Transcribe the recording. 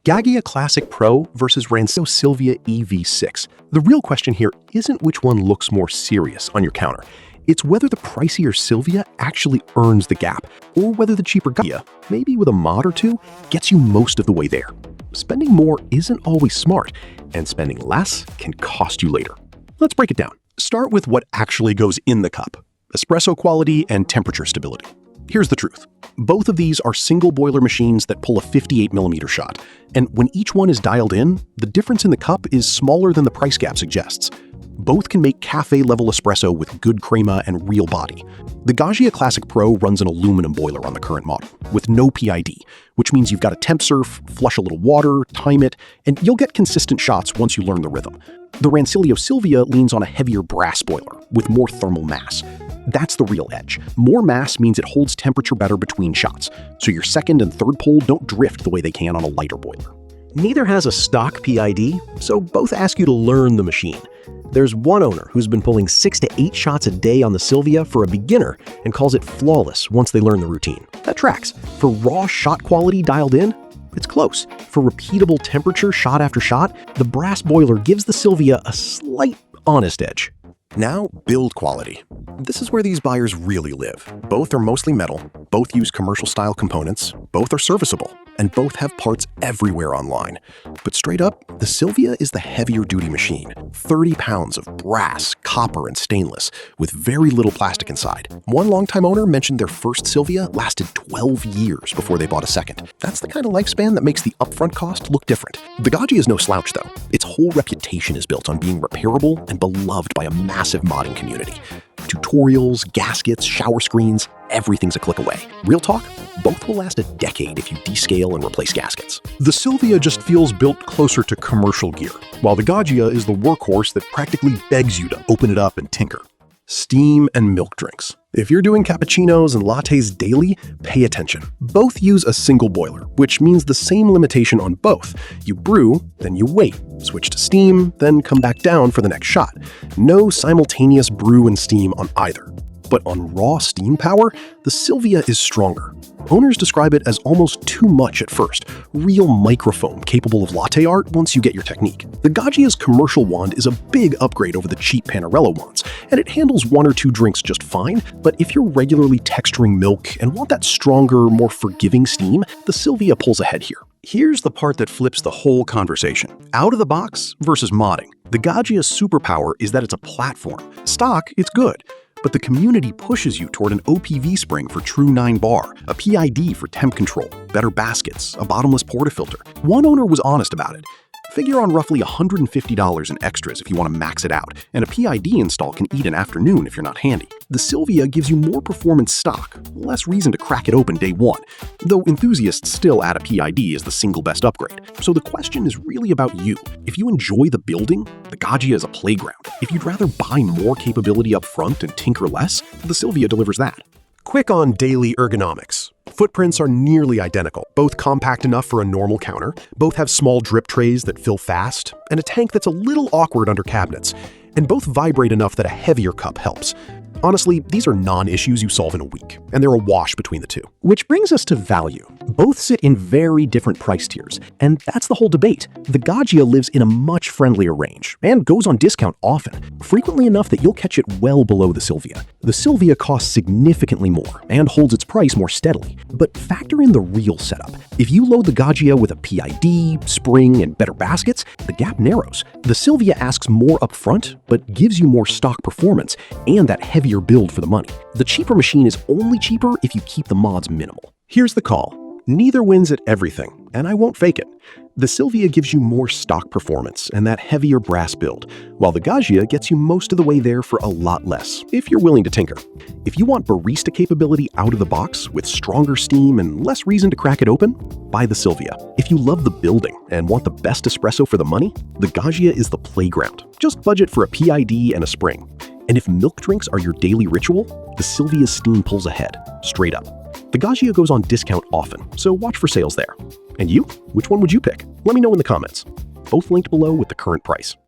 Gaggia Classic Pro versus Rancilio Silvia EV6. The real question here isn't which one looks more serious on your counter. It's whether the pricier Silvia actually earns the gap, or whether the cheaper Gaggia, maybe with a mod or two, gets you most of the way there. Spending more isn't always smart, and spending less can cost you later. Let's break it down. Start with what actually goes in the cup: espresso quality and temperature stability. Here's the truth. Both of these are single boiler machines that pull a 58mm shot, and when each one is dialed in, the difference in the cup is smaller than the price gap suggests. Both can make cafe-level espresso with good crema and real body. The Gaggia Classic Pro runs an aluminum boiler on the current model, with no PID, which means you've got to temp surf, flush a little water, time it, and you'll get consistent shots once you learn the rhythm. The Rancilio Silvia leans on a heavier brass boiler, with more thermal mass. That's the real edge. More mass means it holds temperature better between shots, so your second and third pull don't drift the way they can on a lighter boiler. Neither has a stock PID, so both ask you to learn the machine. There's one owner who's been pulling 6 to 8 shots a day on the Silvia for a beginner and calls it flawless once they learn the routine. That tracks. For raw shot quality dialed in, it's close. For repeatable temperature shot after shot, the brass boiler gives the Silvia a slight honest edge. Now, build quality. This is where these buyers really live. Both are mostly metal, both use commercial-style components, both are serviceable, and both have parts everywhere online. But straight up, the Silvia is the heavier-duty machine. 30 pounds of brass, copper, and stainless, with very little plastic inside. One longtime owner mentioned their first Silvia lasted 12 years before they bought a second. That's the kind of lifespan that makes the upfront cost look different. The Gaggia is no slouch, though. Its whole reputation is built on being repairable and beloved by a massive modding community. Tutorials, gaskets, shower screens, everything's a click away. Real talk, both will last a decade if you descale and replace gaskets. The Silvia just feels built closer to commercial gear, while the Gaggia is the workhorse that practically begs you to open it up and tinker. Steam and milk drinks. If you're doing cappuccinos and lattes daily, pay attention. Both use a single boiler, which means the same limitation on both. You brew, then you wait, switch to steam, then come back down for the next shot. No simultaneous brew and steam on either. But on raw steam power, the Silvia is stronger. Owners describe it as almost too much at first, real microfoam capable of latte art once you get your technique. The Gaggia's commercial wand is a big upgrade over the cheap Panarello wands, and it handles 1 or 2 drinks just fine, but if you're regularly texturing milk and want that stronger, more forgiving steam, the Silvia pulls ahead here. Here's the part that flips the whole conversation. Out of the box versus modding. The Gaggia's superpower is that it's a platform. Stock, it's good. But the community pushes you toward an OPV spring for true 9 bar, a PID for temp control, better baskets, a bottomless portafilter. One owner was honest about it. Figure on roughly $150 in extras if you want to max it out, and a PID install can eat an afternoon if you're not handy. The Silvia gives you more performance stock, less reason to crack it open day one, though enthusiasts still add a PID as the single best upgrade. So the question is really about you. If you enjoy the building, the Gaggia is a playground. If you'd rather buy more capability up front and tinker less, the Silvia delivers that. Quick on daily ergonomics. Footprints are nearly identical, both compact enough for a normal counter, both have small drip trays that fill fast, and a tank that's a little awkward under cabinets, and both vibrate enough that a heavier cup helps. Honestly, these are non-issues you solve in a week, and they're a wash between the two. Which brings us to value. Both sit in very different price tiers, and that's the whole debate. The Gaggia lives in a much friendlier range, and goes on discount often, frequently enough that you'll catch it well below the Silvia. The Silvia costs significantly more, and holds its price more steadily. But factor in the real setup. If you load the Gaggia with a PID, spring, and better baskets, the gap narrows. The Silvia asks more upfront, but gives you more stock performance, and that heavy build for the money. The cheaper machine is only cheaper if you keep the mods minimal. Here's the call. Neither wins at everything, and I won't fake it. The Silvia gives you more stock performance and that heavier brass build, while the Gaggia gets you most of the way there for a lot less, if you're willing to tinker. If you want barista capability out of the box, with stronger steam and less reason to crack it open, buy the Silvia. If you love the building and want the best espresso for the money, the Gaggia is the playground. Just budget for a PID and a spring. And if milk drinks are your daily ritual, the Silvia's steam pulls ahead, straight up. The Gaggia goes on discount often, so watch for sales there. And you? Which one would you pick? Let me know in the comments. Both linked below with the current price.